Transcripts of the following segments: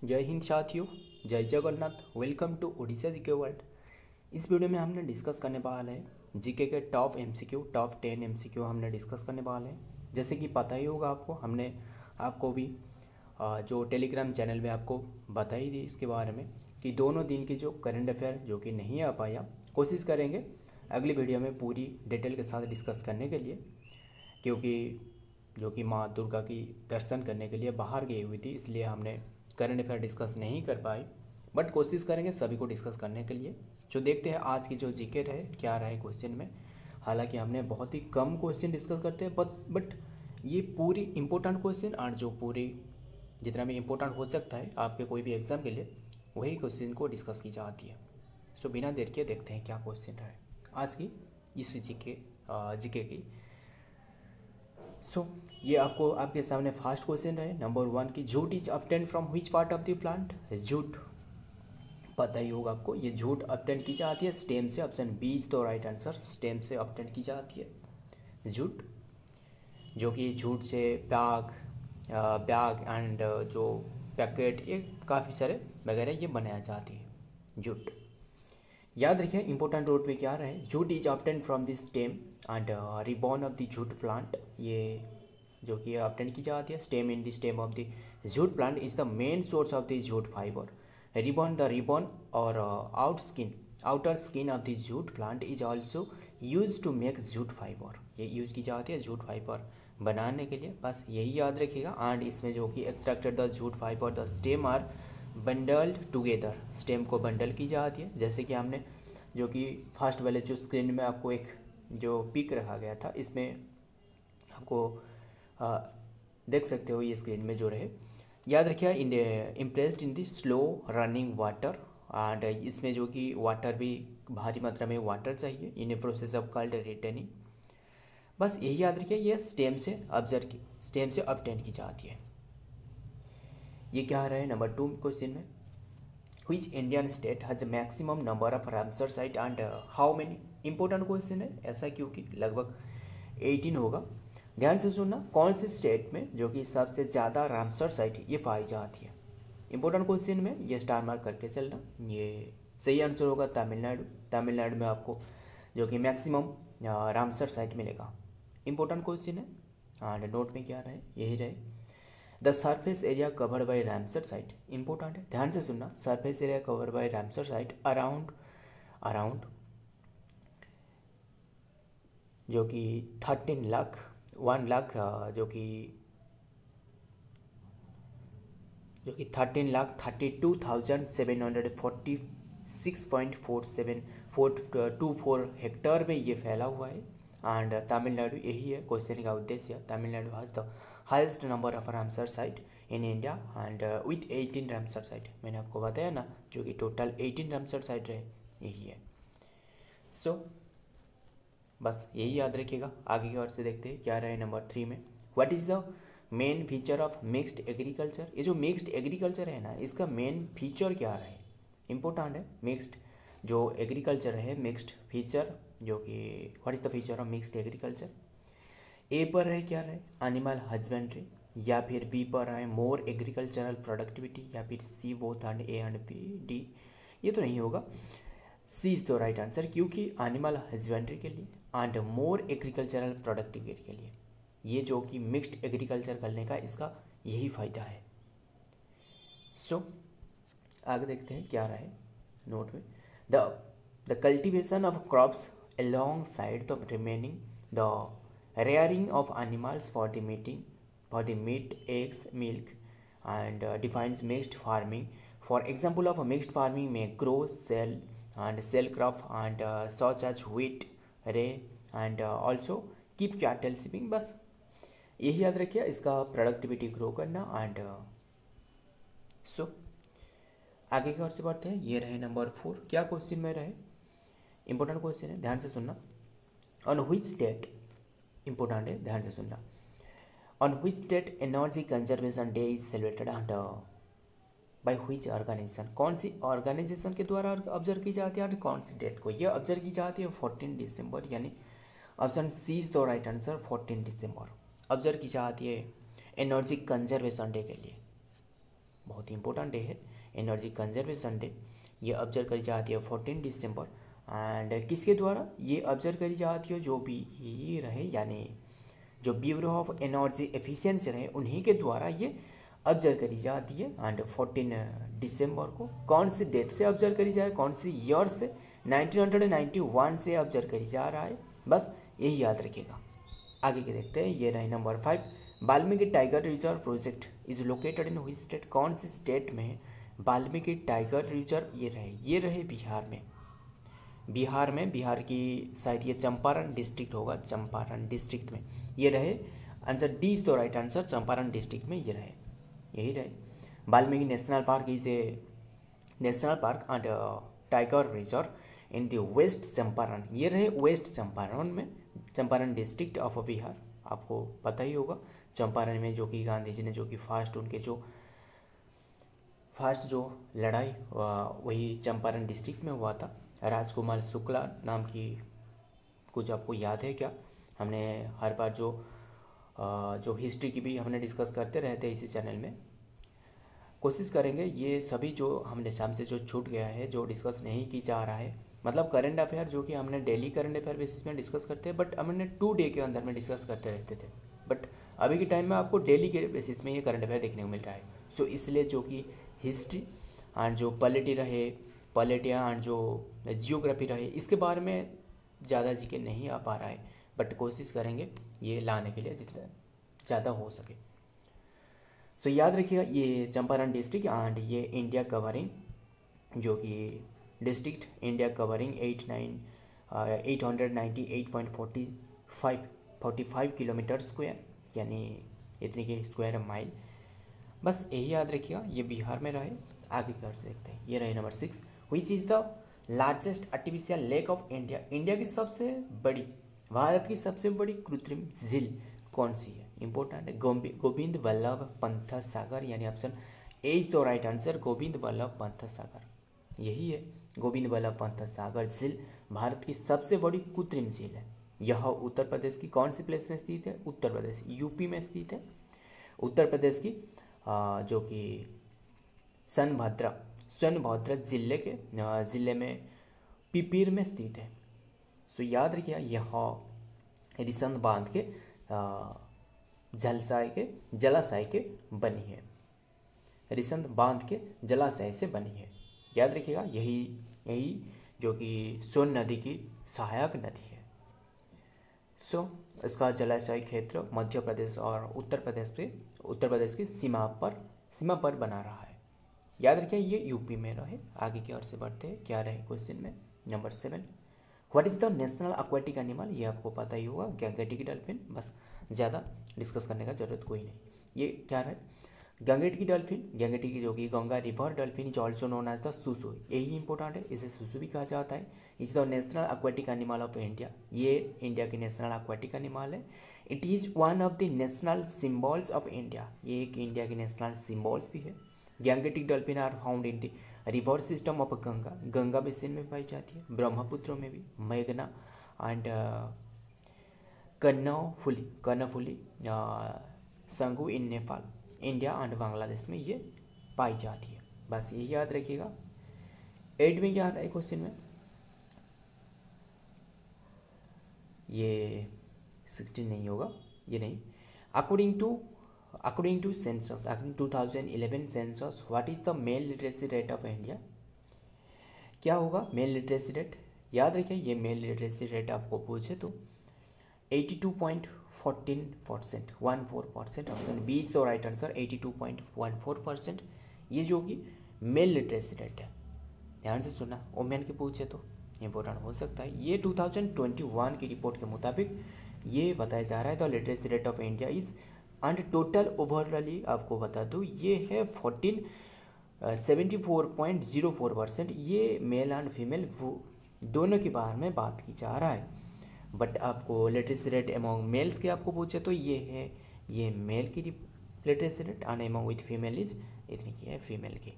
जय हिंद साथियों, जय Jagannath. Welcome to Odisha GK world. इस वीडियो में हमने डिस्कस करने वाला है जीके के टॉप एमसीक्यू, टॉप 10 एमसीक्यू हमने डिस्कस करने वाले हैं। जैसे कि पता ही होगा आपको, हमने आपको भी जो टेलीग्राम चैनल में आपको बताई दी इसके बारे में कि दोनों दिन की जो करंट अफेयर जो कि नहीं आ पाया, कोशिश करेंगे अगली वीडियो में पूरी डिटेल के साथ डिस्कस करने के लिए, क्योंकि जो कि माँ दुर्गा की दर्शन करने के लिए बाहर गई हुई थी, इसलिए हमने करंट अफेयर डिस्कस नहीं कर पाए। बट कोशिश करेंगे सभी को डिस्कस करने के लिए। जो देखते हैं आज की जो जीके रहे क्या रहे क्वेश्चन में। हालांकि हमने बहुत ही कम क्वेश्चन डिस्कस करते हैं, बट ये पूरी इंपॉर्टेंट क्वेश्चन और जो पूरी जितना भी इम्पोर्टेंट हो सकता है आपके कोई भी एग्जाम के लिए, वही क्वेश्चन को डिस्कस की जाती है। सो बिना देर के देखते हैं क्या क्वेश्चन रहे आज की इस जीके की। ये आपको आपके सामने फर्स्ट क्वेश्चन रहे नंबर 1 की jute is obtain from which part of the plant. Jute पता ही होगा आपको, ये जूट ऑब्टेन की जाती है स्टेम से। ऑप्शन बी इज तो राइट आंसर, स्टेम से ऑब्टेन की जाती है जूट, जो कि जूट से बैग एंड जो पैकेट, ये काफ़ी सारे वगैरह ये बनाया जाती है जूट। याद रखिए इंपॉर्टेंट रोड पे क्या रहे, jute is obtain from the stem and ribbon of the jute plant. ये जो कि ऑब्टेन की जाती है stem in the stem of the jute plant is the main source of the jute fibre. Ribbon और outer skin of the jute plant is also use to make jute fibre. ये use की जाती है jute fibre बनाने के लिए, बस यही याद रखिएगा। एंड इसमें जो कि extracted the jute fibre the stem are bundled together, stem को बंडल की जाती है। जैसे कि हमने जो कि फर्स्ट वाले जो स्क्रीन में आपको एक जो पिक रखा गया था, इसमें आपको देख सकते हो ये स्क्रीन में जो रहे। याद रखिए impressed in the slow running water, and इसमें जो कि वाटर भी भारी मात्रा में वाटर चाहिए in a process of called retaining. बस यही याद रखिए, ये स्टेम से ऑब्टेन की जाती है। ये क्या रहा है नंबर 2 क्वेश्चन में, which Indian state has maximum number of Ramsar site and how many. Important question है ऐसा, क्योंकि लगभग 18 होगा। ध्यान से सुनना, कौन से स्टेट में जो कि सबसे ज़्यादा रामसर साइट ये पाई जाती है। इंपॉर्टेंट क्वेश्चन में ये स्टार मार्क करके चलना। ये सही आंसर होगा तमिलनाडु। तमिलनाडु में आपको जो कि मैक्सिमम रामसर साइट मिलेगा। इंपॉर्टेंट क्वेश्चन है एंड नोट में क्या रहे, यही रहे। The surface area covered by Ramsar site, important है, ध्यान से सुनना। Surface area covered by Ramsar site around जो कि 1 लाख जो कि 13,32,746.4724 हेक्टर में ये फैला हुआ है। एंड तमिलनाडु, यही है क्वेश्चन का उद्देश्य, Tamil Nadu has the highest number of Ramsar site in India and with 18 Ramsar site. मैंने आपको बताया ना, जो कि टोटल 18 रामसर साइट रहे, यही है। बस यही याद रखिएगा। आगे की ओर से देखते हैं क्या रहे नंबर 3 में, what is the main feature of mixed agriculture. ये जो मिक्स्ड एग्रीकल्चर है ना, इसका मेन फीचर क्या रहे, इंपॉर्टेंट है। मिक्स्ड जो एग्रीकल्चर है, मिक्स्ड फीचर जो कि what is the feature of mixed agriculture. A पर रहे क्या रहे, एनिमल हस्बेंड्री, या फिर बी पर रहे मोर एग्रीकल्चरल प्रोडक्टिविटी, या फिर C both and A and B D. ये तो नहीं होगा, C is the right answer, क्योंकि एनिमल हस्बेंड्री के लिए एंड मोर एग्रीकल्चरल प्रोडक्टिविटी के लिए ये जो कि मिक्स्ड एग्रीकल्चर करने का इसका यही फ़ायदा है। आगे देखते हैं क्या रहे नोट में, the cultivation of crops along side the remaining, the rearing of animals for the meat, eggs, milk, and defines mixed farming. For example of a mixed farming may grow, sell crop and such as wheat, ray, and also keep cattle shipping। बस यही याद रखिए, इसका productivity grow करना। And आगे की ओर से बढ़ते हैं। ये रहे नंबर 4, क्या क्वेश्चन में रहे, इंपॉर्टेंट क्वेश्चन है, ध्यान से सुनना। ऑन व्हिच डेट, इंपॉर्टेंट है, ध्यान से सुनना। On which date energy conservation day is celebrated and by which organisation. कौन सी ऑर्गेनाइजेशन के द्वारा ऑब्जर्व की जाती है और कौन सी डेट को ये ऑब्जर्व की जाती है, 14 दिसंबर, यानी option C is the right answer. 14 दिसंबर ऑब्जर्व की जाती है एनर्जी कंजर्वेशन डे के लिए। बहुत बहुत ही इंपॉर्टेंट डे है, एनर्जी कंजर्वेशन डे। ये ऑब्जर्व करी जाती है 14 दिसंबर। एंड किसके द्वारा ये ऑब्जर्व करी जाती है, जो भी ये रहे यानी जो ब्यूरो ऑफ एनर्जी एफिशिएंसी रहे उन्हीं के द्वारा ये ऑब्जर्व करी जाती है। एंड 14 दिसंबर को कौन सी डेट से ऑब्जर्व करी जाए, कौन सी ईयर से, 1991 से ऑब्जर्व करी जा रहा है, बस यही याद रखिएगा। आगे के देखते हैं, ये रहे number 5, Valmiki tiger reserve project is located in which state, कौन सी स्टेट में है वाल्मीकि टाइगर रिजर्व, ये रहे बिहार में, बिहार की शायद ये चंपारण डिस्ट्रिक्ट होगा, चंपारण डिस्ट्रिक्ट में ये रहे। Answer D is the right answer, Champaran district में ये रहे, यही रहे। Valmiki national park is a national park and tiger reserve in the west Champaran, ये रहे वेस्ट चंपारण में, चंपारण डिस्ट्रिक्ट ऑफ बिहार। आपको पता ही होगा चंपारण में जो कि गांधी जी ने जो कि फास्ट जो लड़ाई वही चंपारण डिस्ट्रिक्ट में हुआ था। राजकुमार शुक्ला नाम की, कुछ आपको याद है क्या? हमने हर बार जो हिस्ट्री की भी हमने डिस्कस करते रहते हैं इसी चैनल में। कोशिश करेंगे ये सभी जो हमने शाम से जो छूट गया है, जो डिस्कस नहीं की जा रहा है, मतलब करंट अफेयर जो कि हमने डेली करंट अफेयर बेसिस में डिस्कस करते हैं, बट हमने 2 डे के अंदर में डिस्कस करते रहते थे, बट अभी के टाइम में आपको डेली के बेसिस में ये करंट अफेयर देखने को मिल रहा है। सो इसलिए जो कि हिस्ट्री एंड जो पॉलिटिया एंड जो जियोग्राफी रहे, इसके बारे में ज़्यादा जीके नहीं आ पा रहा है, बट कोशिश करेंगे ये लाने के लिए जितना ज़्यादा हो सके। सो याद रखिएगा ये चंपारण डिस्ट्रिक्ट एंड ये इंडिया कवरिंग, जो कि district India covering 898.45 kilometre square, यानी इतनी के स्क्वायर माइल, बस यही याद रखिएगा। ये बिहार में रहे। आगे कर सकते हैं, ये रहे number 6, which is the largest artificial lake of India, India की सबसे बड़ी, भारत की सबसे बड़ी कृत्रिम झील कौन सी है? इंपॉर्टेंट है, गोविंद वल्लभ पंत सागर, यानी option A is the right answer, Govind Vallabh Pant Sagar, यही है गोविंद वल्लभ पंत सागर झील भारत की सबसे बड़ी कृत्रिम झील है। यह उत्तर प्रदेश की कौन सी प्लेस में स्थित है? उत्तर प्रदेश, यूपी में स्थित है। उत्तर प्रदेश की जो कि सोनभद्र जिले में पिपीर में स्थित है। सो याद रखिए यह रिसंद बांध के जलाशय के बनी है, रिसंद बांध के जलाशय से बनी है, याद रखिएगा। यही जो कि सोन नदी की सहायक नदी है। सो इसका जलाशय क्षेत्र मध्य प्रदेश और उत्तर प्रदेश की सीमा पर बना रहा है, याद रखिए। ये यूपी में रहे। आगे की ओर से बढ़ते हैं, क्या रहे क्वेश्चन में number 7, what is the national aquatic animal, ये आपको पता ही होगा, गंगेटिक डॉल्फिन, बस ज़्यादा डिस्कस करने का जरूरत कोई नहीं। ये क्या रहे? गंगेटिक की जो कि Ganga river dolphin is also known as the susu, यही इंपॉर्टेंट है, इसे सुसु भी कहा जाता है। Is the national aquatic animal of India, ये इंडिया की नेशनल एक्वेटिक एनिमल है। It is one of the national symbols of India, ये एक इंडिया की नेशनल सिम्बॉल्स भी है। Gangetic dolphin are found in the river system of Ganga basin में पाई जाती है, ब्रह्मपुत्र में भी, मेघना and Karnaphuli Sangu in Nepal, India and Bangladesh में ये पाई जाती है, बस यही याद रखिएगा। 8 में क्या आ रहा है क्वेश्चन में? ये 16 नहीं होगा, ये नहीं। According to census, 2011 census, what is the male literacy rate of India, क्या होगा मेल लिटरेसी रेट? याद रखिए ये मेल लिटरेसी रेट आपको पूछे तो 82.14%, 14%, option B is the right answer, 82.14%, ये जो कि मेल लिटरेसी रेट है। ध्यान से सुना, वोमेन के पूछे तो इम्पोर्टेंट हो सकता है। ये 2021 की रिपोर्ट के मुताबिक ये बताया जा रहा है, the literacy rate of India is, and total overall आपको बता दूँ ये है 74.04%, ये मेल एंड फीमेल दोनों के बारे में बात की जा रहा है। बट आपको लिटरेसी रेट एमोंग मेल्स के आपको पूछे तो ये है, ये मेल की literacy rate, and among with female is इतनी की है फीमेल की।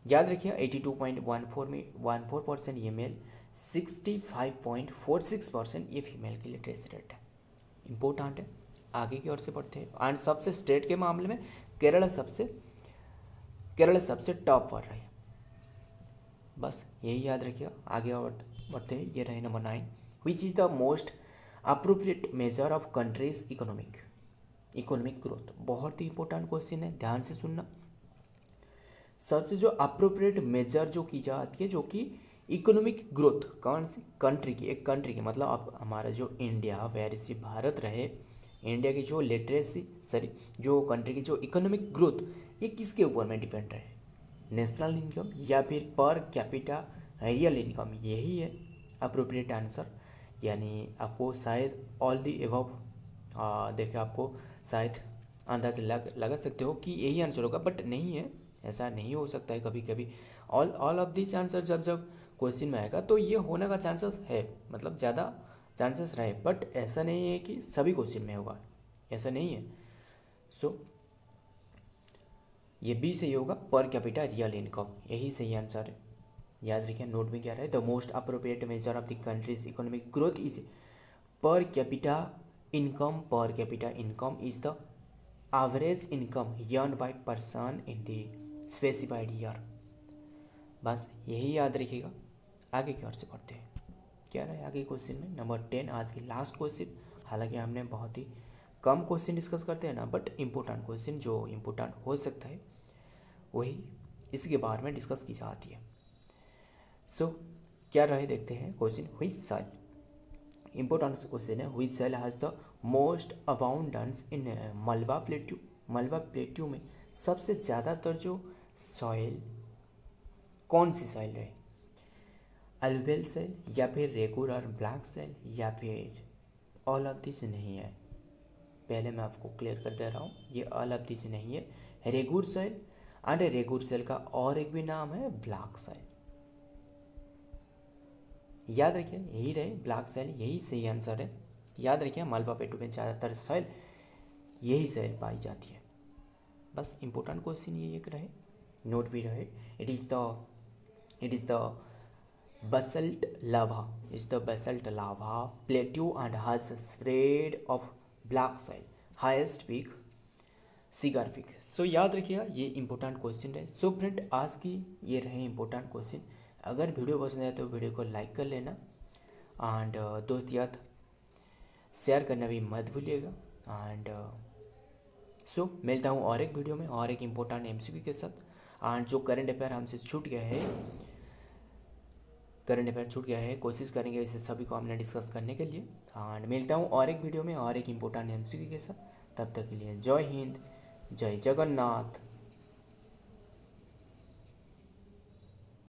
याद रखिए 82.14% ये मेल, 65.46% ये फीमेल की लिटरेसी रेट है, इम्पोर्टेंट है। आगे की ओर से बढ़ते हैं, एंड सबसे स्टेट के मामले में केरला केरल सबसे टॉप पर रहे। बस यही याद रखिएगा। आगे और बढ़ते हैं। ये रहे number 9, which is the most appropriate measure of countries economic growth. बहुत ही इंपॉर्टेंट क्वेश्चन है, ध्यान से सुनना। सबसे जो अप्रोप्रिएट मेजर जो की जाती है, जो कि इकोनॉमिक ग्रोथ कौन सी कंट्री की, एक कंट्री की, मतलब अब हमारा जो इंडिया वेर इसी भारत रहे, इंडिया की जो लिटरेसी जो कंट्री की जो इकोनॉमिक ग्रोथ, ये किसके ऊपर में डिपेंड रहे, नेशनल इनकम या फिर पर कैपिटा रियल इनकम। यही है अप्रोप्रिएट आंसर। यानी आपको शायद ऑल दी एबव देखे आपको शायद अंदाज लगा सकते हो कि यही आंसर होगा, बट नहीं है, ऐसा नहीं हो सकता है। कभी कभी ऑल ऑफ दिस आंसर जब क्वेश्चन में आएगा तो ये होने का चांसेस है, मतलब ज़्यादा चांसेस रहे, बट ऐसा नहीं है कि सभी क्वेश्चन में होगा, ऐसा नहीं है। सो ये बी सही होगा, पर कैपिटा रियल इनकम, यही सही आंसर है। याद रखिए, नोट में क्या रहे, the most appropriate measure of the countries economic growth is per capita income. Per capita income is the average income earned by person in the specified year. बस यही याद रखिएगा। आगे की ओर से पढ़ते हैं। क्या रहा है आगे क्वेश्चन में, नंबर 10, आज की लास्ट क्वेश्चन। हालांकि हमने बहुत ही कम क्वेश्चन डिस्कस करते हैं ना, बट इम्पोर्टेंट क्वेश्चन जो इम्पोर्टेंट हो सकता है वही इसके बारे में डिस्कस की जाती है। सो क्या रहे देखते हैं question. Which soil, important question है, which soil has the most abundance in Malwa plateau. मलबा प्लेट्यू में सबसे ज़्यादातर जो सॉइल कौन सी सॉइल रहे, अलुवियल सॉइल या फिर रेगुलर ब्लैक सॉइल या फिर ऑल ऑफ दिस नहीं है। पहले मैं आपको क्लियर कर दे रहा हूँ, ये ऑल ऑफ दिस नहीं है, regular soil and regular soil का और एक भी नाम है ब्लैक सॉइल। याद रखिए यही रहे ब्लैक सॉइल, यही सही आंसर है। याद रखिए मालवा प्लेटू में ज़्यादातर सॉइल यही सॉइल पाई जाती है। बस इंपॉर्टेंट क्वेश्चन ये एक रहे, नोट भी रहे। It is the basalt lava, is the basalt lava plateau and has a spread of black soil, highest peak cigar peak। सो याद रखिएगा ये इंपॉर्टेंट क्वेश्चन है। सो फ्रेंड आज की ये रहे इंपॉर्टेंट क्वेश्चन। अगर वीडियो पसंद आए तो वीडियो को लाइक कर लेना एंड दोस्त याद शेयर करना भी मत भूलिएगा। एंड सो मिलता हूँ और एक वीडियो में और एक इम्पोर्टेंट एमसीक्यू के साथ। एंड जो करंट अफेयर हमसे छूट गया है, कोशिश करेंगे इसे सभी को हमने डिस्कस करने के लिए। एंड मिलता हूँ और एक वीडियो में और एक इम्पोर्टेंट एमसीक्यू के साथ। तब तक के लिए जय हिंद, जय जगन्नाथ।